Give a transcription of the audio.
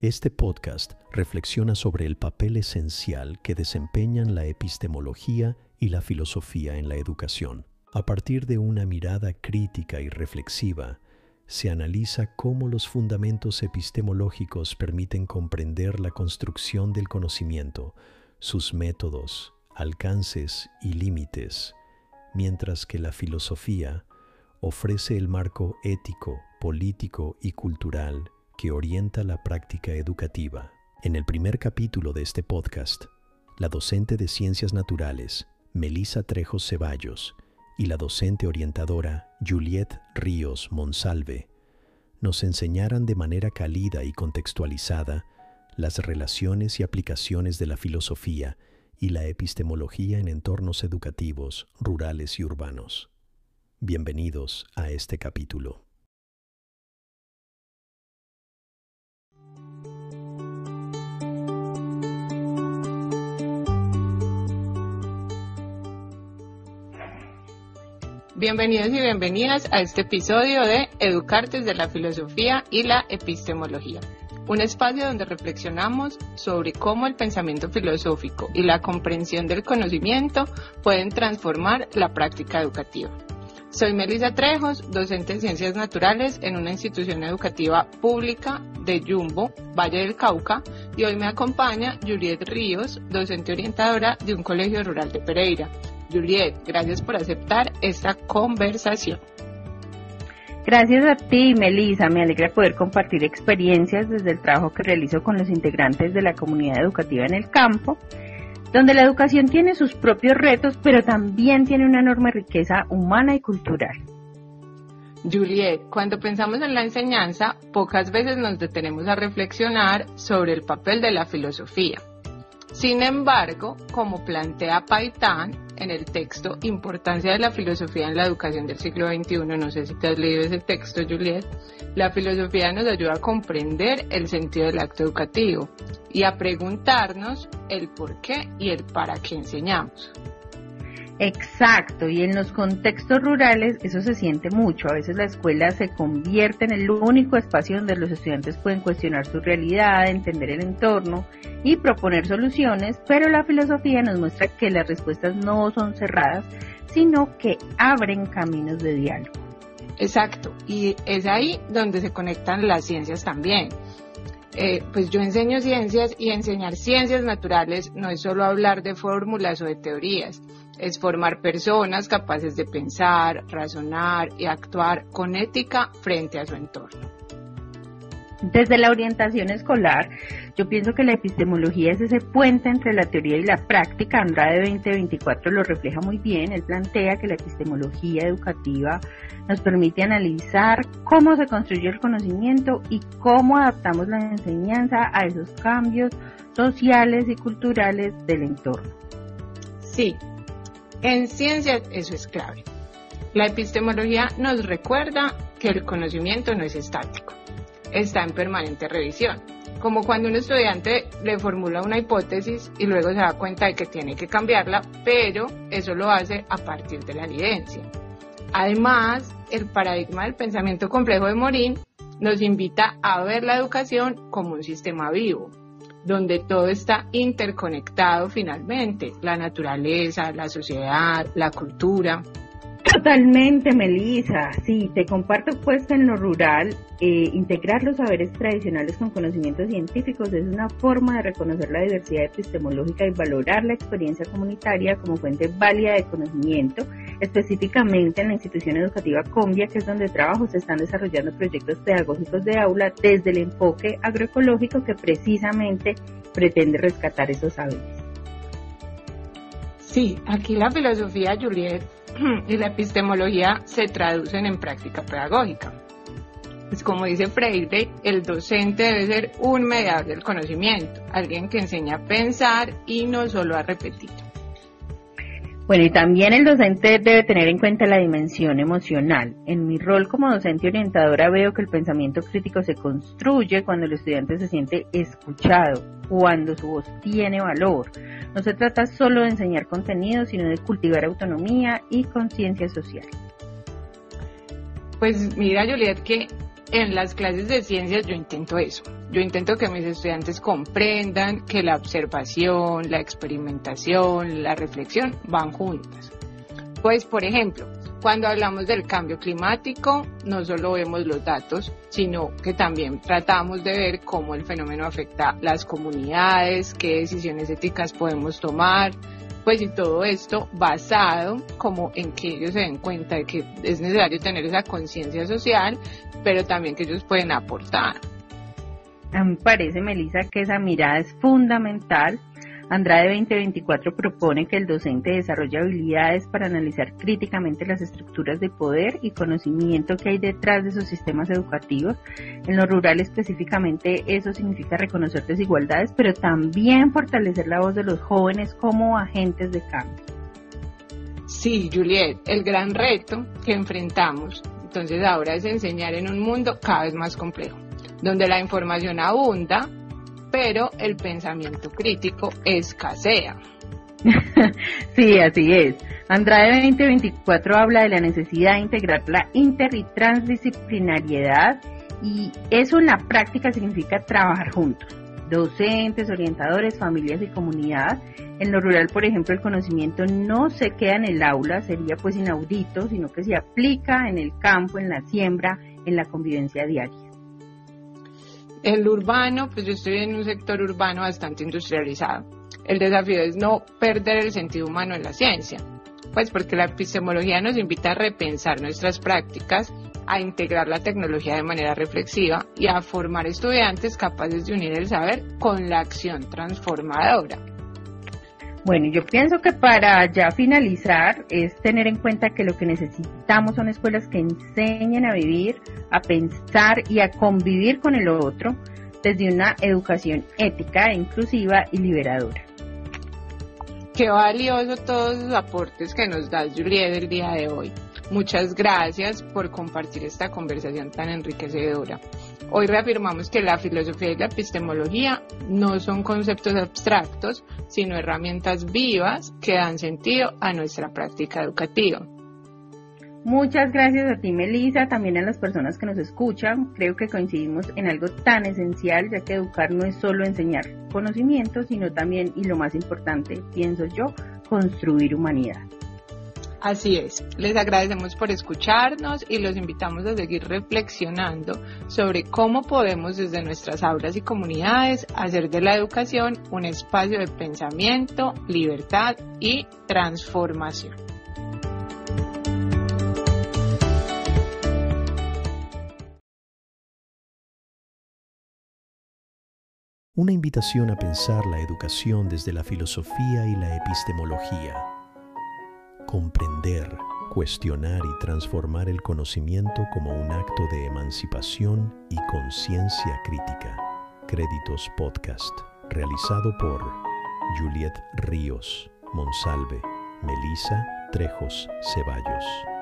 Este podcast reflexiona sobre el papel esencial que desempeñan la epistemología y la filosofía en la educación. A partir de una mirada crítica y reflexiva, se analiza cómo los fundamentos epistemológicos permiten comprender la construcción del conocimiento, sus métodos, alcances y límites, mientras que la filosofía ofrece el marco ético, político y cultural que orienta la práctica educativa. En el primer capítulo de este podcast, la docente de Ciencias Naturales, Melissa Trejos Ceballos, y la docente orientadora, Juliet Ríos Monsalve, nos enseñaran de manera cálida y contextualizada las relaciones y aplicaciones de la filosofía y la epistemología en entornos educativos, rurales y urbanos. Bienvenidos a este capítulo. Bienvenidos y bienvenidas a este episodio de Educar desde la filosofía y la epistemología, un espacio donde reflexionamos sobre cómo el pensamiento filosófico y la comprensión del conocimiento pueden transformar la práctica educativa. Soy Melissa Trejos, docente en Ciencias Naturales en una institución educativa pública de Yumbo, Valle del Cauca, y hoy me acompaña Juliet Ríos, docente orientadora de un colegio rural de Pereira. Juliet, gracias por aceptar esta conversación. Gracias a ti, Melissa. Me alegra poder compartir experiencias desde el trabajo que realizo con los integrantes de la comunidad educativa en el campo, donde la educación tiene sus propios retos, pero también tiene una enorme riqueza humana y cultural. Juliet, cuando pensamos en la enseñanza, pocas veces nos detenemos a reflexionar sobre el papel de la filosofía. Sin embargo, como plantea Paitán en el texto Importancia de la filosofía en la educación del siglo XXI, no sé si te has leído ese texto, Juliet, la filosofía nos ayuda a comprender el sentido del acto educativo y a preguntarnos el por qué y el para qué enseñamos. Exacto, y en los contextos rurales eso se siente mucho. A veces la escuela se convierte en el único espacio donde los estudiantes pueden cuestionar su realidad, entender el entorno y proponer soluciones, pero la filosofía nos muestra que las respuestas no son cerradas, sino que abren caminos de diálogo. Exacto, y es ahí donde se conectan las ciencias también. Pues yo enseño ciencias y enseñar ciencias naturales no es solo hablar de fórmulas o de teorías, es formar personas capaces de pensar, razonar y actuar con ética frente a su entorno. Desde la orientación escolar, yo pienso que la epistemología es ese puente entre la teoría y la práctica. Andrade 2024 lo refleja muy bien. Él plantea que la epistemología educativa nos permite analizar cómo se construye el conocimiento y cómo adaptamos la enseñanza a esos cambios sociales y culturales del entorno. Sí, en ciencias eso es clave. La epistemología nos recuerda que el conocimiento no es estático. Está en permanente revisión, como cuando un estudiante le formula una hipótesis y luego se da cuenta de que tiene que cambiarla, pero eso lo hace a partir de la evidencia. Además, el paradigma del pensamiento complejo de Morin nos invita a ver la educación como un sistema vivo, donde todo está interconectado finalmente, la naturaleza, la sociedad, la cultura. Totalmente, Melissa. Sí, te comparto pues en lo rural, integrar los saberes tradicionales con conocimientos científicos es una forma de reconocer la diversidad epistemológica y valorar la experiencia comunitaria como fuente válida de conocimiento. Específicamente en la institución educativa Combia, que es donde trabajo, se están desarrollando proyectos pedagógicos de aula desde el enfoque agroecológico que precisamente pretende rescatar esos saberes. Sí, aquí la filosofía, Juliet, y la epistemología se traducen en práctica pedagógica. Pues como dice Freire, el docente debe ser un mediador del conocimiento, alguien que enseña a pensar y no solo a repetir. Bueno, y también el docente debe tener en cuenta la dimensión emocional. En mi rol como docente orientadora veo que el pensamiento crítico se construye cuando el estudiante se siente escuchado, cuando su voz tiene valor. No se trata solo de enseñar contenido, sino de cultivar autonomía y conciencia social. Pues mira, Juliet, que En las clases de ciencias yo intento eso. Yo intento que mis estudiantes comprendan que la observación, la experimentación, la reflexión van juntas. Pues, por ejemplo, cuando hablamos del cambio climático, no solo vemos los datos, sino que también tratamos de ver cómo el fenómeno afecta a las comunidades, qué decisiones éticas podemos tomar, pues y todo esto basado como en que ellos se den cuenta de que es necesario tener esa conciencia social, pero también que ellos pueden aportar. A mí me parece, Melissa, que esa mirada es fundamental. Andrade 2024 propone que el docente desarrolle habilidades para analizar críticamente las estructuras de poder y conocimiento que hay detrás de sus sistemas educativos. En lo rural específicamente eso significa reconocer desigualdades, pero también fortalecer la voz de los jóvenes como agentes de cambio. Sí, Juliet, el gran reto que enfrentamos entonces ahora es enseñar en un mundo cada vez más complejo, donde la información abunda, pero el pensamiento crítico escasea. Sí, así es. Andrade 2024 habla de la necesidad de integrar la inter y transdisciplinariedad, y eso en la práctica significa trabajar juntos, docentes, orientadores, familias y comunidad. En lo rural, por ejemplo, el conocimiento no se queda en el aula, sería pues inaudito, sino que se aplica en el campo, en la siembra, en la convivencia diaria. En lo urbano, pues yo estoy en un sector urbano bastante industrializado. El desafío es no perder el sentido humano en la ciencia, pues porque la epistemología nos invita a repensar nuestras prácticas, a integrar la tecnología de manera reflexiva y a formar estudiantes capaces de unir el saber con la acción transformadora. Bueno, yo pienso que para ya finalizar es tener en cuenta que lo que necesitamos son escuelas que enseñen a vivir, a pensar y a convivir con el otro desde una educación ética, inclusiva y liberadora. Qué valioso todos los aportes que nos das, Juliet, el día de hoy. Muchas gracias por compartir esta conversación tan enriquecedora. Hoy reafirmamos que la filosofía y la epistemología no son conceptos abstractos, sino herramientas vivas que dan sentido a nuestra práctica educativa. Muchas gracias a ti, Melissa, también a las personas que nos escuchan. Creo que coincidimos en algo tan esencial, ya que educar no es solo enseñar conocimiento, sino también, y lo más importante, pienso yo, construir humanidad. Así es, les agradecemos por escucharnos y los invitamos a seguir reflexionando sobre cómo podemos desde nuestras aulas y comunidades hacer de la educación un espacio de pensamiento, libertad y transformación. Una invitación a pensar la educación desde la filosofía y la epistemología. Comprender, cuestionar y transformar el conocimiento como un acto de emancipación y conciencia crítica. Créditos Podcast, realizado por Juliet Ríos, Monsalve, Melissa Trejos Ceballos.